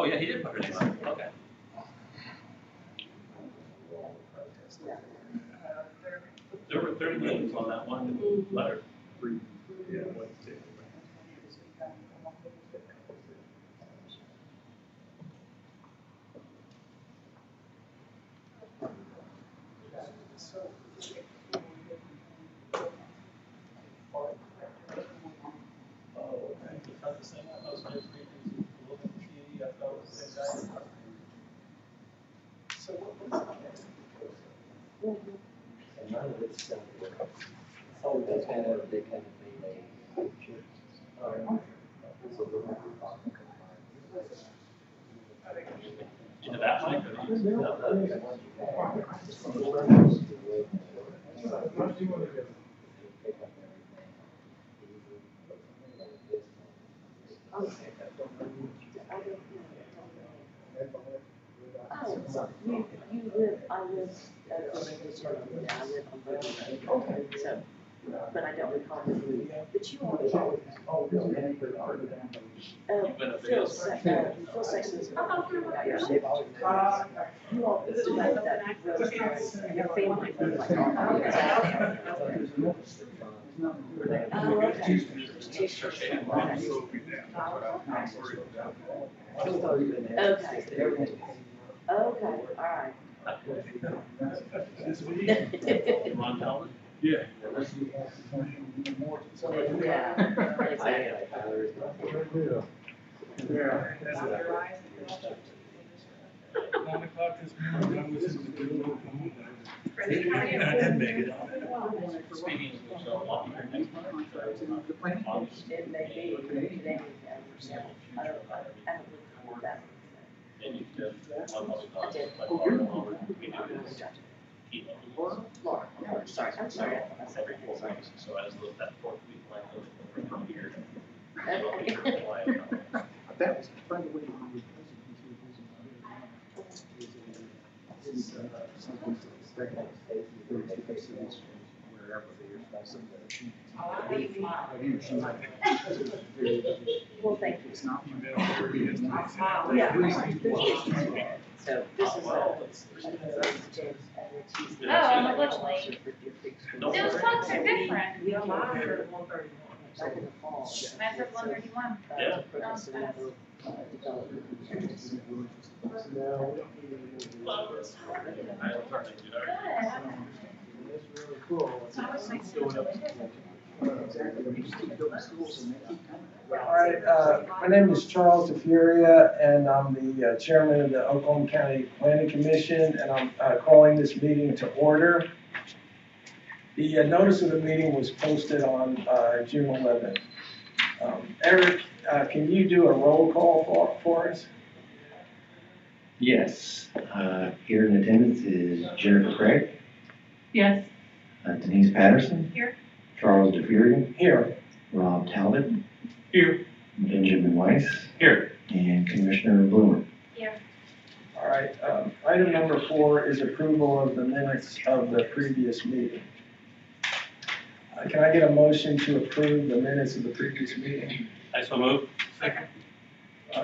yeah, he did put her name on it, okay. There were 30 names on that one letter. Yeah. Oh, okay. It's not the same one. I was just reading, looking at the TV, I thought it was the same guy. So what was And none of it's done. So they kind of made a. Into that one? You live, I live, I live on Berkeley. Okay. So, but I don't recall the name. But you are. Phil Sexton's. You all that your family was like all Okay, all right. Ron Talbot? Yeah. Yeah, exactly. Yeah. 9 o'clock this morning, I was in the middle of and I didn't make it. Speaking of which, I'll be here next month. It may be today. I don't look that. And you can, I did. we do this. Laura, sorry, I'm sorry. I said Every 4 everything, sorry. weeks, so as that 4th week, like, over here. Okay. That was, by the way, on the wherever Well, thank you. it's not. Yeah. So this is Oh, I'm a little late. Those clocks are different. Back in the fall. Mine's at 1:31. Yeah. I'll turn it, you know. All right, my name is Charles DeFuria, and I'm the chairman of the Oklahoma County Planning Commission, and I'm calling this meeting to order. The notice of the meeting was posted on June 11th. Eric, can you do a roll call for us? Yes, here in attendance is Jennifer Craig, Yes. Denise Patterson. Here. Charles DeFuria, Here. Rob Talbot, Here. Benjamin Weiss, Here. and Commissioner Bloomer. Here. All right, item number 4 is approval of the minutes of the previous meeting. Can I get a motion to approve the minutes of the previous meeting? I so move. Second.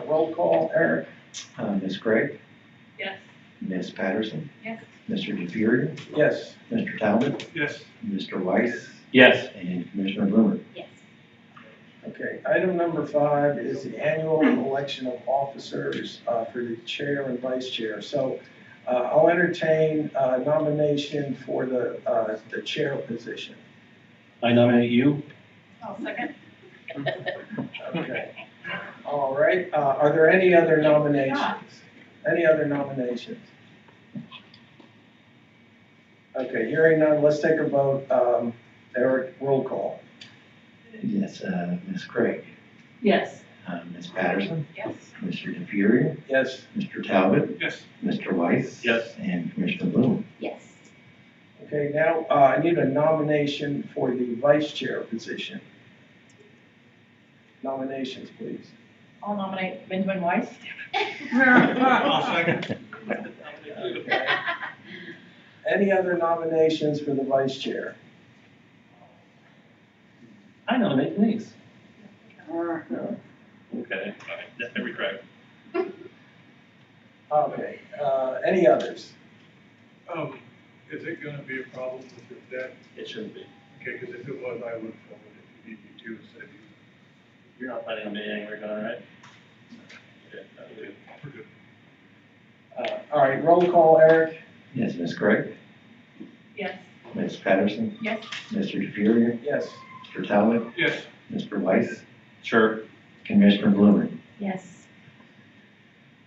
Roll call, Eric? Ms. Craig, Yes. Ms. Patterson, Yes. Mr. DeFuria, Yes. Mr. Talbot, Yes. Mr. Weiss, Yes. and Commissioner Bloomer. Yes. Okay, item number 5 is the annual election of officers for the chair and vice chair. So I'll entertain a nomination for the chair position. I nominate you. I'll second. Okay. All right, are there any other nominations? Any other nominations? Okay, hearing none, let's take a vote. Eric, roll call. Yes, Ms. Craig, Yes. Ms. Patterson, Yes. Mr. DeFuria, Yes. Mr. Talbot, Yes. Mr. Weiss. Yes. And Commissioner Bloomer. Yes. Okay, now I need a nomination for the vice chair position. Nominations, please. I'll nominate Benjamin Weiss. I'll second. Okay. Any other nominations for the vice chair? I nominate Denise. No. Okay, all right, every correct. Okay, any others? Is it gonna be a problem with your debt? It shouldn't be. Okay, because if it was, I would have told it if you need me to, said you. You're not planning on being anywhere going, right? Okay, that'll do. We're good. All right, roll call, Eric? Yes, Ms. Craig, Yes. Ms. Patterson, Yes. Mr. DeFuria, Yes. Mr. Talbot, Yes. Mr. Weiss, Sure. Commissioner Bloomer. Yes.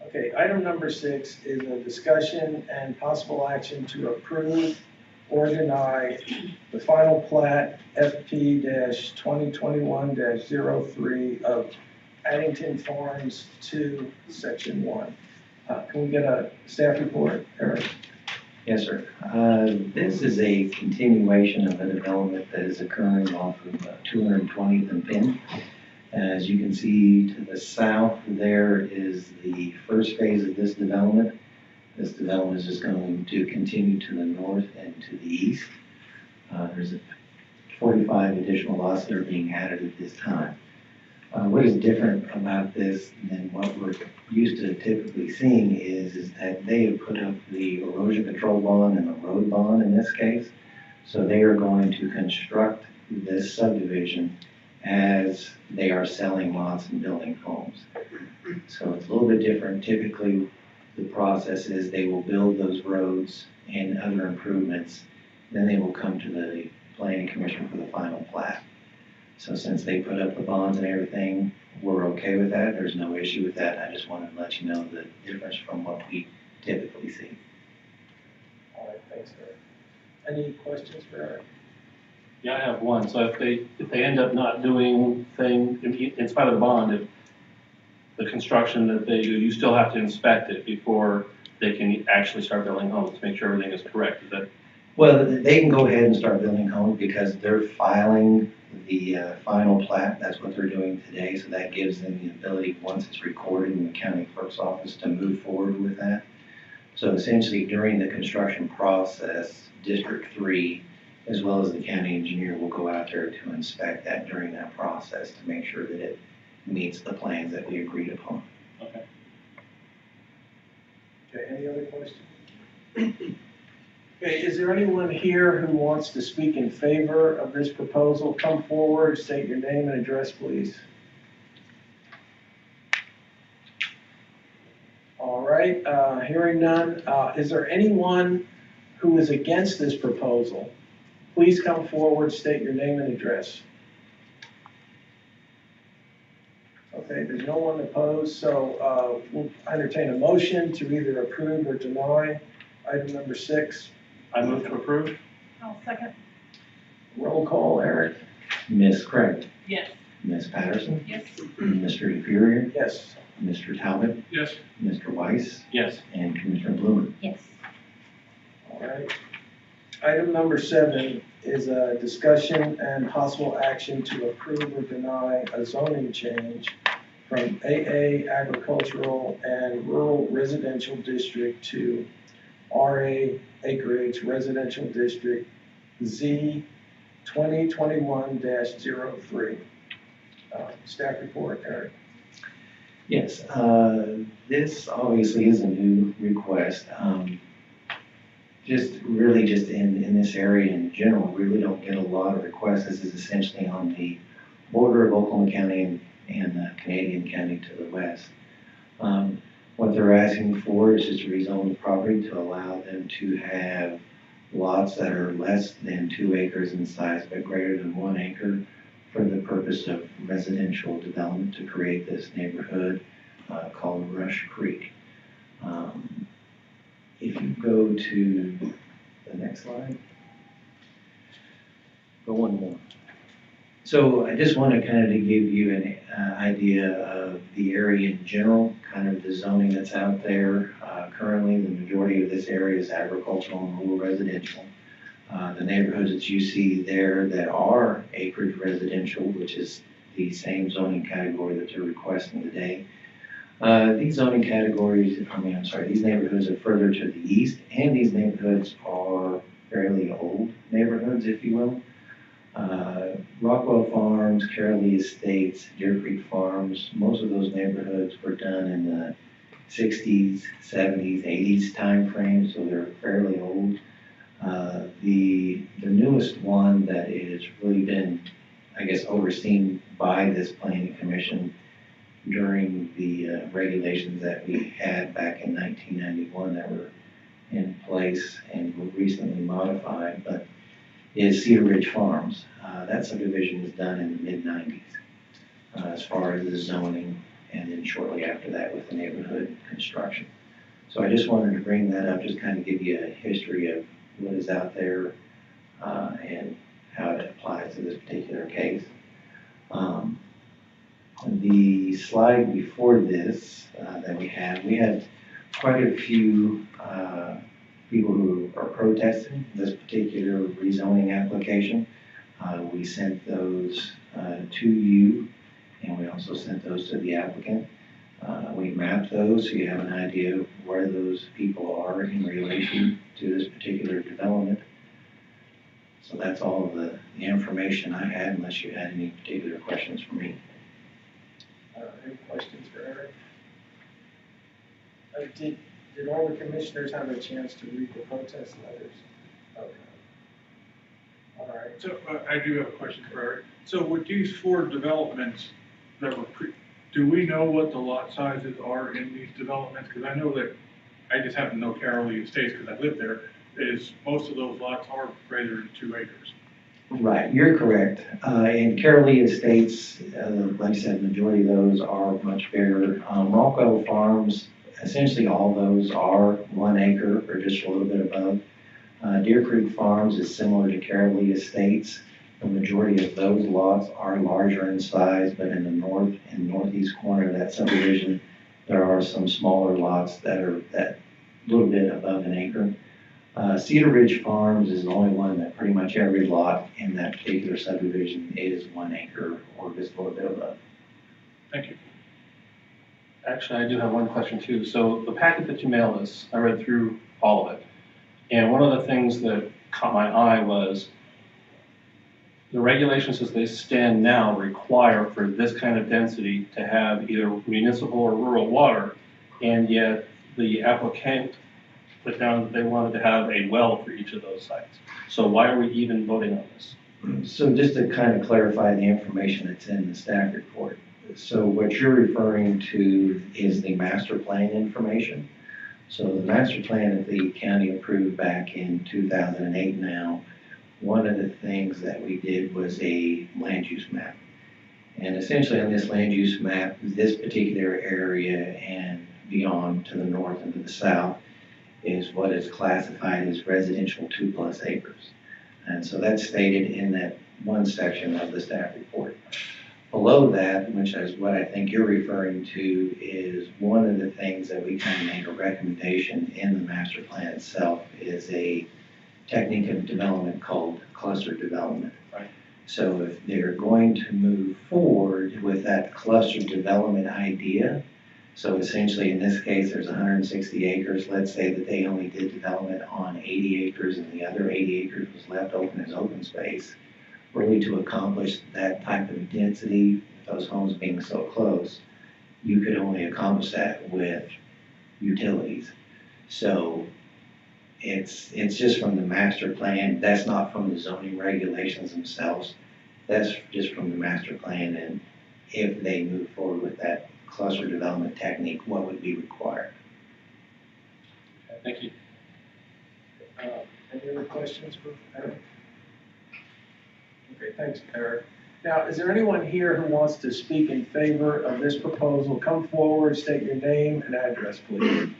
Okay, item number 6 is a discussion and possible action to approve or deny the final plat FP-2021-03 of Addington Farms 2, Section 1. Can we get a staff report, Eric? Yes, sir. This is a continuation of a development that is occurring off of 220th and Penn. As you can see to the south, there is the first phase of this development. This development is just going to continue to the north and to the east. There's 45 additional lots that are being added at this time. What is different about this than what we're used to typically seeing is that they have put up the erosion control bond and the road bond in this case. So they are going to construct this subdivision as they are selling lots and building homes. So it's a little bit different. Typically, the process is they will build those roads and other improvements, then they will come to the planning commission for the final plat. So since they put up the bonds and everything, we're okay with that. There's no issue with that. I just wanted to let you know the difference from what we typically see. All right, thanks, Eric. Any questions for Eric? Yeah, I have one. So if they end up not doing in spite of the bond, if the construction that they do, you still have to inspect it before they can actually start building homes to make sure everything is correct. Is that? Well, they can go ahead and start building homes because they're filing the final plat. That's what they're doing today. So that gives them the ability, once it's recorded in the county clerk's office, to move forward with that. So essentially during the construction process, District 3, as well as the county engineer, will go out there to inspect that during that process to make sure that it meets the plans that we agreed upon. Okay. Okay, any other questions? Okay, is there anyone here who wants to speak in favor of this proposal? Come forward, state your name and address, please. All right, hearing none. Is there anyone who is against this proposal? Please come forward, state your name and address. Okay, there's no one opposed, so we'll entertain a motion to either approve or deny item number 6. I move to approve. I'll second. Roll call, Eric? Ms. Craig, Yes. Ms. Patterson, Yes. Mr. DeFuria, Yes. Mr. Talbot, Yes. Mr. Weiss, Yes. and Commissioner Bloomer. Yes. All right. Item number 7 is a discussion and possible action to approve or deny a zoning change from AA Agricultural and Rural Residential District to RA Acreage Residential District Z 2021-03. Staff report, Eric. Yes, this obviously is a new request. Just in this area in general, we really don't get a lot of requests. This is essentially on the border of Oklahoma County and Canadian County to the west. What they're asking for is just to rezone the property to allow them to have lots that are less than 2 acres in size but greater than 1 acre for the purpose of residential development to create this neighborhood called Rush Creek. If you go to the next slide, go one more. So I just want to kind of to give you an idea of the area in general, kind of the zoning that's out there. Currently, the majority of this area is agricultural and rural residential. The neighborhoods that you see there that are acreage residential, which is the same zoning category that they're requesting today. These zoning categories, these neighborhoods are further to the east, and these neighborhoods are fairly old neighborhoods, if you will. Rockwell Farms, Carolee Estates, Deer Creek Farms, most of those neighborhoods were done in the 60s, 70s, 80s timeframe, so they're fairly old. The newest one that has really been, I guess, overseen by this planning commission during the regulations that we had back in 1991 that were in place and were recently modified, but is Cedar Ridge Farms. That subdivision was done in the mid-90s as far as the zoning, and then shortly after that with the neighborhood construction. So I just wanted to bring that up, just kind of give you a history of what is out there and how it applies to this particular case. The slide before this that we had quite a few people who are protesting this particular rezoning application. We sent those to you, and we also sent those to the applicant. We mapped those so you have an idea of where those people are in relation to this particular development. So that's all of the information I had, unless you had any particular questions for me. Any questions for Eric? Did all the commissioners have a chance to read the protest letters? Okay. All right. So I do have a question for Eric. So with these 4 developments that were do we know what the lot sizes are in these developments? Because I know that, I just happen to know Carolee Estates because I live there, is most of those lots are greater than 2 acres. Right, you're correct. In Carolee Estates, like I said, the majority of those are much bigger. Marquez Farms, essentially all those are 1 acre or just a little bit above. Deer Creek Farms is similar to Carolee Estates. The majority of those lots are larger in size, but in the north and northeast corner of that subdivision, there are some smaller lots that are that little bit above 1 acre. Cedar Ridge Farms is the only one that pretty much every lot in that particular subdivision is 1 acre or just a little bit above. Thank you. Actually, I do have one question too. So the packet that you mailed us, I read through all of it. And one of the things that caught my eye was the regulations as they stand now require for this kind of density to have either municipal or rural water, and yet the applicant put down that they wanted to have a well for each of those sites. So why are we even voting on this? So just to kind of clarify the information that's in the staff report. So what you're referring to is the master plan information. So the master plan that the county approved back in 2008 now, one of the things that we did was a land use map. And essentially on this land use map, this particular area and beyond to the north and to the south is what is classified as residential 2+ acres. And so that's stated in that one section of the staff report. Below that, which is what I think you're referring to, is one of the things that we kind of make a recommendation in the master plan itself is a technique of development called cluster development. Right. So if they're going to move forward with that cluster development idea, so essentially in this case there's 160 acres, let's say that they only did development on 80 acres and the other 80 acres was left open as open space, really to accomplish that type of density, those homes being so close, you could only accomplish that with utilities. So it's just from the master plan. That's not from the zoning regulations themselves. That's just from the master plan, and if they move forward with that cluster development technique, what would be required. Okay, thank you. Any other questions for Eric? Okay, thanks, Eric. Now, is there anyone here who wants to speak in favor of this proposal? Come forward, state your name and address, please.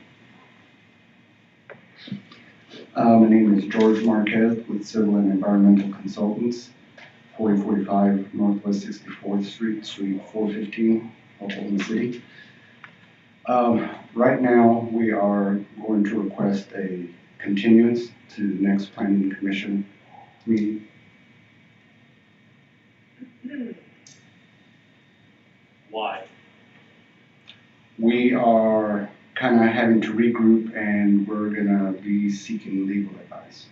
My name is George Marquez with Civil and Environmental Consultants, 4045 Northwest 64th Street, Suite 415, Oklahoma City. Right now, we are going to request a continuance to the next Planning Commission meeting. Why? We are kind of having to regroup, and we're going to be seeking legal advice.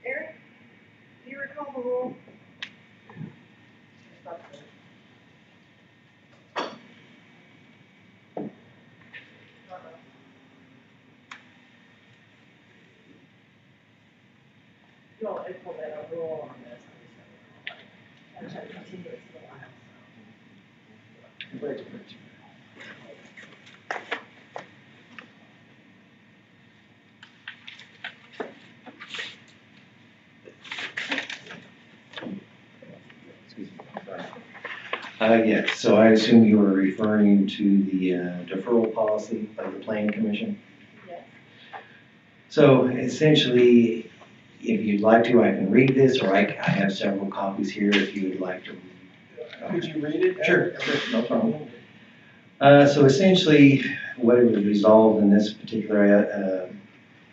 Eric, do you recall the rule? you all equal that overall on this, I'm just trying to continue it to the while. Yes, so I assume you were referring to the deferral policy of the planning commission? Yes. So essentially, if you'd like to, I can read this, or I have several copies here if you would like to. Could you read it? Sure, no problem. So essentially, what it was resolved in this particular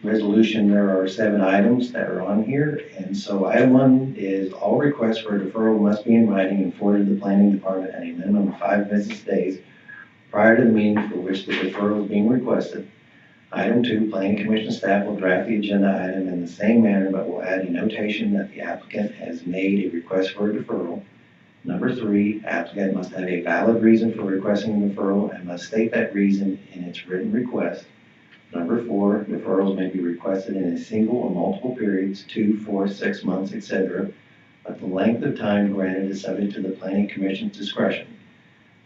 resolution, there are 7 items that are on here. And so item 1 is all requests for a deferral must be in writing and forwarded to the planning department at a minimum of 5 business days prior to the meeting for which the deferral is being requested. Item 2, planning commission staff will draft the agenda item in the same manner, but will add a notation that the applicant has made a request for a deferral. Number 3, applicant must have a valid reason for requesting a deferral and must state that reason in its written request. Number 4, deferrals may be requested in a single or multiple periods, 2, 4, 6 months, etc., but the length of time granted is subject to the planning commission's discretion.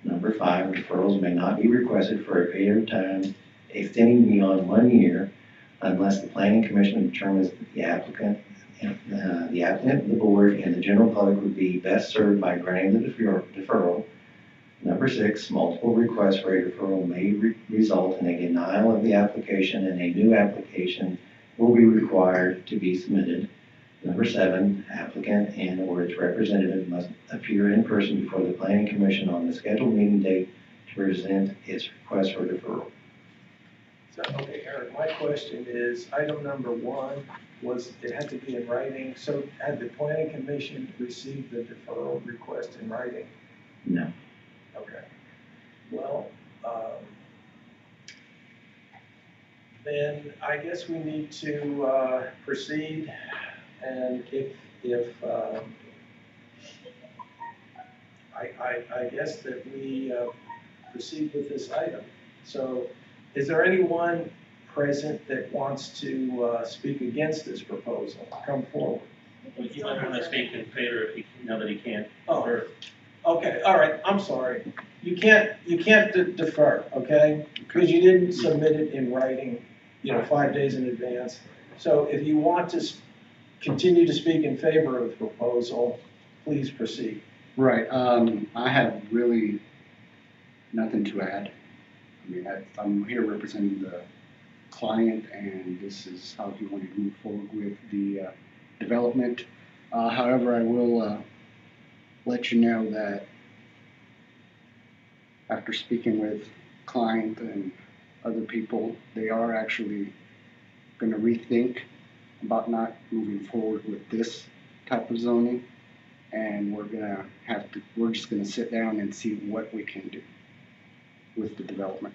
Number 5, deferrals may not be requested for a period of time extending beyond 1 year unless the planning commission determines that the applicant, the board, and the general public would be best served by granting the deferral. Number 6, multiple requests for a deferral may result in a denial of the application, and a new application will be required to be submitted. Number 7, applicant and or its representative must appear in person before the planning commission on the scheduled meeting date to present its request for deferral. So, okay, Eric, my question is, item number 1 was, it had to be in writing, so had the planning commission received the deferral request in writing? No. Okay. Well, then I guess we need to proceed, and I guess that we proceed with this item. So, is there anyone present that wants to speak against this proposal? Come forward. You might want to speak in favor if you know that he can't. Oh, okay, all right, I'm sorry. You can't defer, okay? Because you didn't submit it in writing, 5 days in advance. So if you want to continue to speak in favor of the proposal, please proceed. Right, I have really nothing to add. I mean, I'm here representing the client, and this is how he wanted to move forward with the development. However, I will let you know that after speaking with client and other people, they are actually going to rethink about not moving forward with this type of zoning, and we're just going to sit down and see what we can do with the development.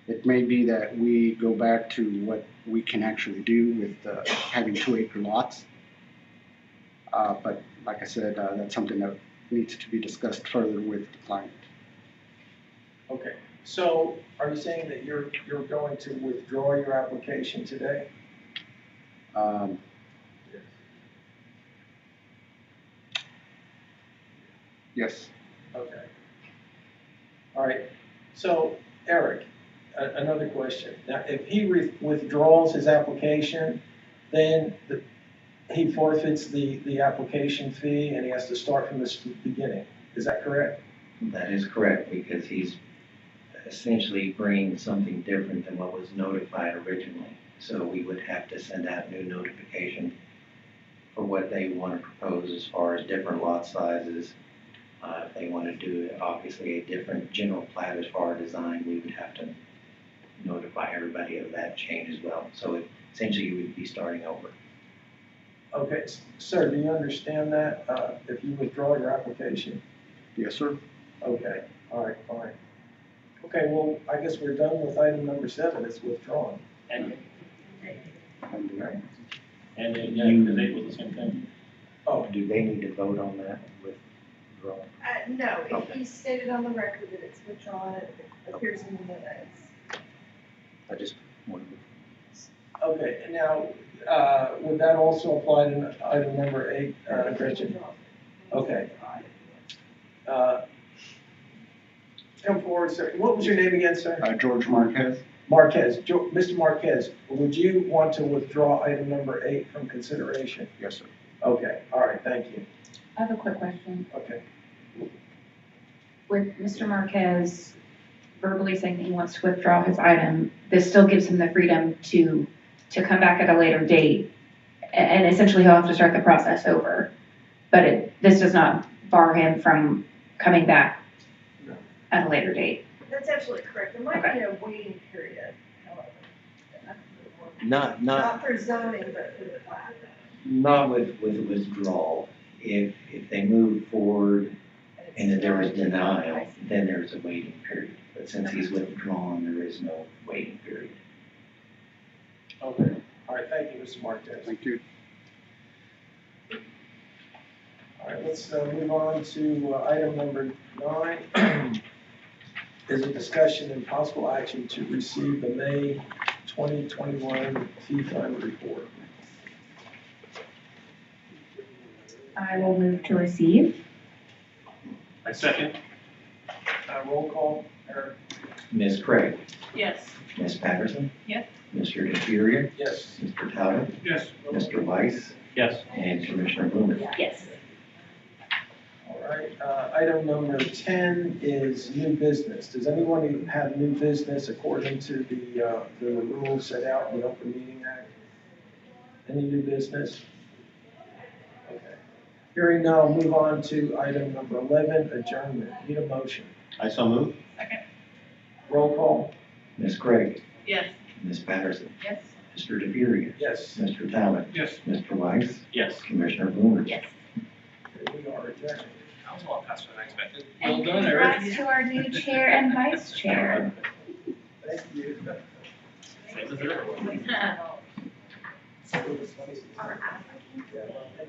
It may be that we go back to what we can actually do with having 2-acre lots. But like I said, that's something that needs to be discussed further with the client. Okay, so are you saying that you're going to withdraw your application today? Yes. Okay. All right, so Eric, another question. Now, if he withdraws his application, then he forfeits the application fee and he has to start from the beginning. Is that correct? That is correct, because he's essentially bringing something different than what was notified originally. So we would have to send out new notification for what they want to propose as far as different lot sizes. If they want to do, obviously, a different general plat as far as design, we would have to notify everybody of that change as well. So essentially, you would be starting over. Okay, sir, do you understand that, if you withdraw your application? Yes, sir. Okay, all right, fine. Okay, well, I guess we're done with item number 7, it's withdrawn. And Okay. yeah, because they was the same thing. Oh, Do they need to vote on that withdrawal? No, if Okay. you stated on the record that it's withdrawn, it appears in the minutes. I just wanted Okay, and now, would that also apply to item number 8, Gretchen? Okay. Come forward, sir. What was your name again, sir? George Marquez? Marquez. Mr. Marquez, would you want to withdraw item number 8 from consideration? Yes, sir. Okay, all right, thank you. I have a quick question. Okay. With Mr. Marquez verbally saying that he wants to withdraw his item, this still gives him the freedom to come back at a later date, and essentially he'll have to start the process over. But this does not bar him from coming back at a later date. That's absolutely correct. There might be a waiting period, however. Not for zoning, but for the plat. Not with withdrawal. If they move forward and if there is denial, then there's a waiting period. But since he's withdrawn, there is no waiting period. Okay, all right, thank you, Mr. Marquez. Thank you. All right, let's move on to item number 9. Is a discussion and possible action to receive the May 2021 fee fund report. I will move to receive. I second. Roll call, Eric? Ms. Craig? Yes. Ms. Patterson? Yes. Mr. DeFuria? Yes. Mr. Talbot? Yes. Mr. Weiss? Yes. And Commissioner Blumer? Yes. All right, item number 10 is new business. Does anyone have new business according to the rules set out in the Open Meeting Act? Any new business? Okay. Hearing none, I'll move on to item number 11, adjournment. Need a motion. I so move. Roll call? Ms. Craig? Yes. Ms. Patterson? Yes. Mr. DeFuria? Yes. Mr. Talbot? Yes. Mr. Weiss? Yes. Commissioner Blumer? Yes. We are adjourned. That was a lot faster than I expected. Well And done, Eric. congrats to our new chair and vice chair. Thank you. Same as everyone. Our applicants, they aware that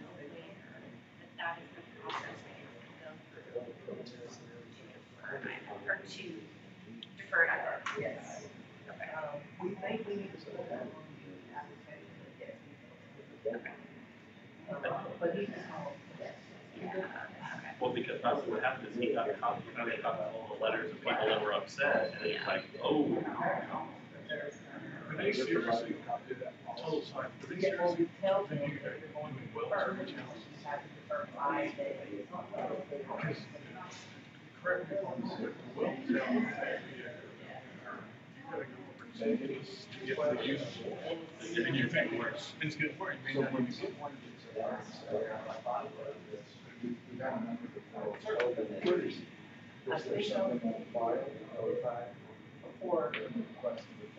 that is the process they have to go through to defer or to defer it either. Yes. We think we need to put that on the application. But he just Well, because probably what happened is he got a copy, of all the letters of people that were upset, and it's like, oh. Are they seriously, total side, are they seriously thinking that they're going to well to the challenge? Because, correct me if I'm wrong, but well down there, you gotta go over and say, to get to the usable. And you think where it's good for it, may not even get one.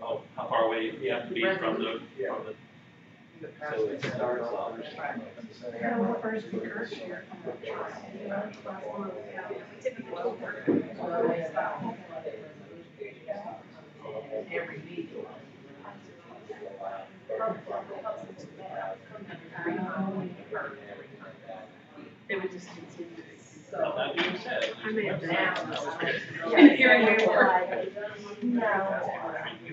Oh, how far away you have to be from the. So it starts off. Every meeting. They would just continue. Well, that being said. I may have been out. Hearing the word. No.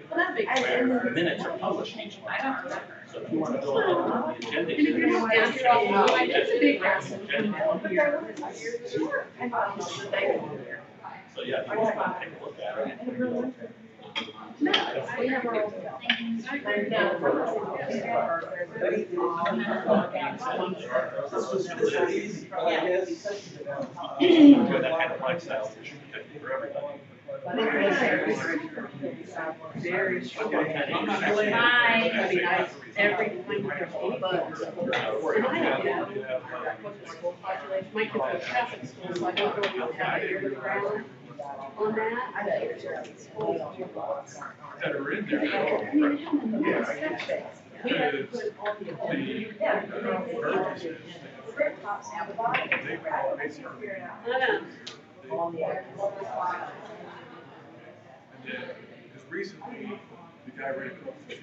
Where minutes are published each month. I don't remember. So if you want to go on the agenda. It's a big ask. So yeah, if you just want to take a look at it. No, we have our own. This was easy, but I guess. That kind of lifestyle is good for everybody. Very strong. Hi. Every point of bugs. And I don't know what the school population, my kids go to Catholic school, so I don't know if you have a year round on that. I bet it's That are in there. I mean, I haven't known the section. We have to put all the. Because recently, the guy ran across the street